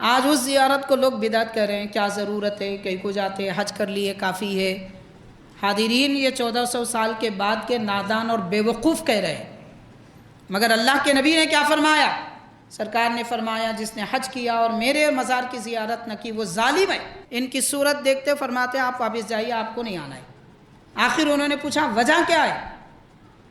آج اس زیارت کو لوگ بدعت کہہ رہے ہیں، کیا ضرورت ہے، کہیں کو جاتے حج کر لیے کافی ہے۔ حاضرین، یہ 1400 سال کے بعد کے نادان اور بیوقوف کہہ رہے ہیں، مگر اللہ کے نبی نے کیا فرمایا؟ سرکار نے فرمایا جس نے حج کیا اور میرے مزار کی زیارت نہ کی وہ ظالم ہے۔ ان کی صورت دیکھتے فرماتے آپ واپس جائیے، آپ کو نہیں آنا ہے۔ آخر انہوں نے پوچھا وجہ کیا ہے؟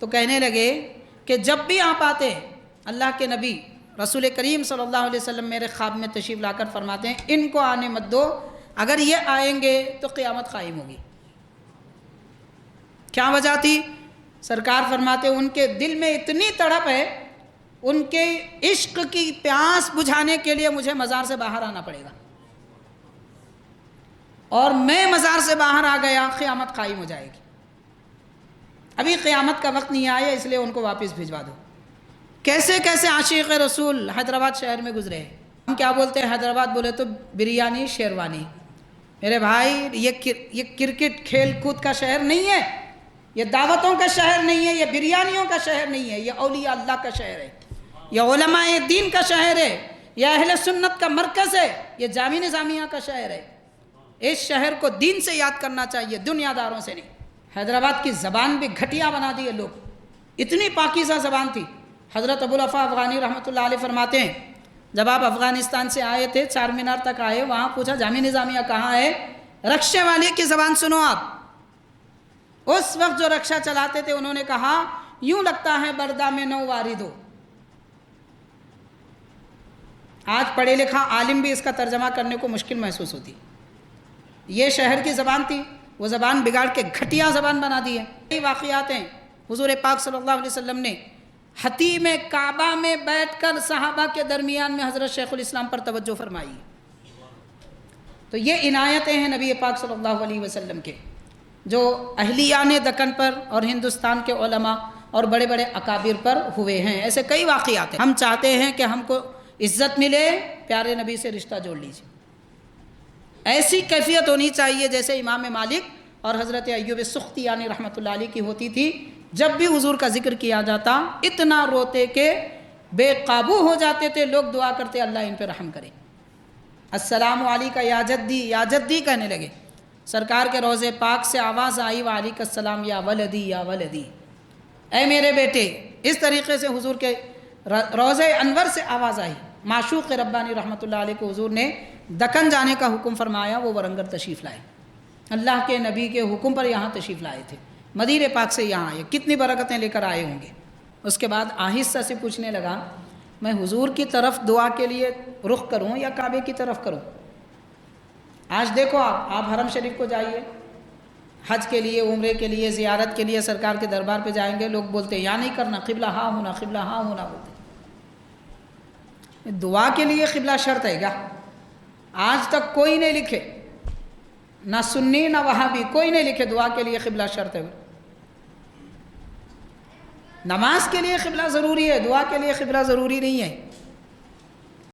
تو کہنے لگے کہ جب بھی آپ آتے ہیں اللہ کے نبی رسول کریم صلی اللہ علیہ وسلم میرے خواب میں تشریف لا کر فرماتے ہیں ان کو آنے مت دو، اگر یہ آئیں گے تو قیامت قائم ہوگی۔ کیا وجہ تھی؟ سرکار فرماتے ان کے دل میں اتنی تڑپ ہے، ان کے عشق کی پیاس بجھانے کے لیے مجھے مزار سے باہر آنا پڑے گا، اور میں مزار سے باہر آ گیا قیامت قائم ہو جائے گی۔ ابھی قیامت کا وقت نہیں آیا، اس لیے ان کو واپس بھجوا دو۔ کیسے کیسے عاشق رسول حیدرآباد شہر میں گزرے ہیں۔ ہم کیا بولتے ہیں؟ حیدرآباد بولے تو بریانی شیروانی۔ میرے بھائی، یہ کرکٹ کھیل کود کا شہر نہیں ہے، یہ دعوتوں کا شہر نہیں ہے، یہ بریانیوں کا شہر نہیں ہے، یہ اولیاء اللہ کا شہر ہے، یہ علماء دین کا شہر ہے، یہ اہل سنت کا مرکز ہے، یہ جامع نظامیہ کا شہر ہے۔ اس شہر کو دین سے یاد کرنا چاہیے، دنیا داروں سے نہیں۔ حیدرآباد کی زبان بھی گھٹیا بنا دی ہے لوگ، اتنی پاکیزہ زبان تھی۔ حضرت ابوالوفا افغانی رحمۃ اللہ علیہ فرماتے ہیں جب آپ افغانستان سے آئے تھے، چار مینار تک آئے، وہاں پوچھا جامع نظامیہ کہاں ہے؟ رکشے والے کی زبان سنو آپ۔ اس وقت جو رکشہ چلاتے تھے انہوں نے کہا یوں لگتا ہے بردا میں نو وارد ہو۔ آج پڑھے لکھا عالم بھی اس کا ترجمہ کرنے کو مشکل محسوس ہوتی۔ یہ شہر کی زبان تھی، وہ زبان بگاڑ کے گھٹیا زبان بنا دی ہے۔ کئی واقعات ہیں، حضور پاک صلی اللہ علیہ وسلم نے حتیم کعبہ میں بیٹھ کر صحابہ کے درمیان میں حضرت شیخ الاسلام پر توجہ فرمائی۔ تو یہ عنایتیں ہیں نبی پاک صلی اللہ علیہ وسلم کے، جو اہلیان دکن پر اور ہندوستان کے علماء اور بڑے بڑے اکابر پر ہوئے ہیں۔ ایسے کئی واقعات ہیں۔ ہم چاہتے ہیں کہ ہم کو عزت ملے، پیارے نبی سے رشتہ جوڑ لیجیے۔ ایسی کیفیت ہونی چاہیے جیسے امام مالک اور حضرت ایوب سختیانی رحمۃ اللہ علیہ کی ہوتی تھی۔ جب بھی حضور کا ذکر کیا جاتا اتنا روتے کہ بے قابو ہو جاتے تھے، لوگ دعا کرتے اللہ ان پہ رحم کرے۔ السلام علیکہ یا جدی، یا جدی کہنے لگے۔ سرکار کے روضے پاک سے آواز آئی وعلیکہ السلام یا ولدی یا ولدی، اے میرے بیٹے۔ اس طریقے سے حضور کے روضے انور سے آواز آئی۔ معشوق ربانی رحمۃ اللہ علیہ کو حضور نے دکن جانے کا حکم فرمایا، وہ ورنگر تشریف لائے، اللہ کے نبی کے حکم پر یہاں تشریف لائے تھے، مدینہ پاک سے یہاں آئے، کتنی برکتیں لے کر آئے ہوں گے۔ اس کے بعد آہستہ سے پوچھنے لگا میں حضور کی طرف دعا کے لیے رخ کروں یا کعبے کی طرف کروں؟ آج دیکھو آپ حرم شریف کو جائیے، حج کے لیے، عمرے کے لیے، زیارت کے لیے سرکار کے دربار پہ جائیں گے، لوگ بولتے ہیں یا نہیں کرنا، قبلہ ہاں ہونا، قبلہ ہاں ہونا بولتے ہیں۔ دعا کے لیے قبلہ شرط ہے کیا؟ آج تک کوئی نہیں لکھے، نہ سنی نہ وہابی، کوئی نہیں لکھے دعا کے لیے قبلہ شرط ہے۔ نماز کے لیے قبلہ ضروری ہے، دعا کے لیے قبلہ ضروری نہیں ہے۔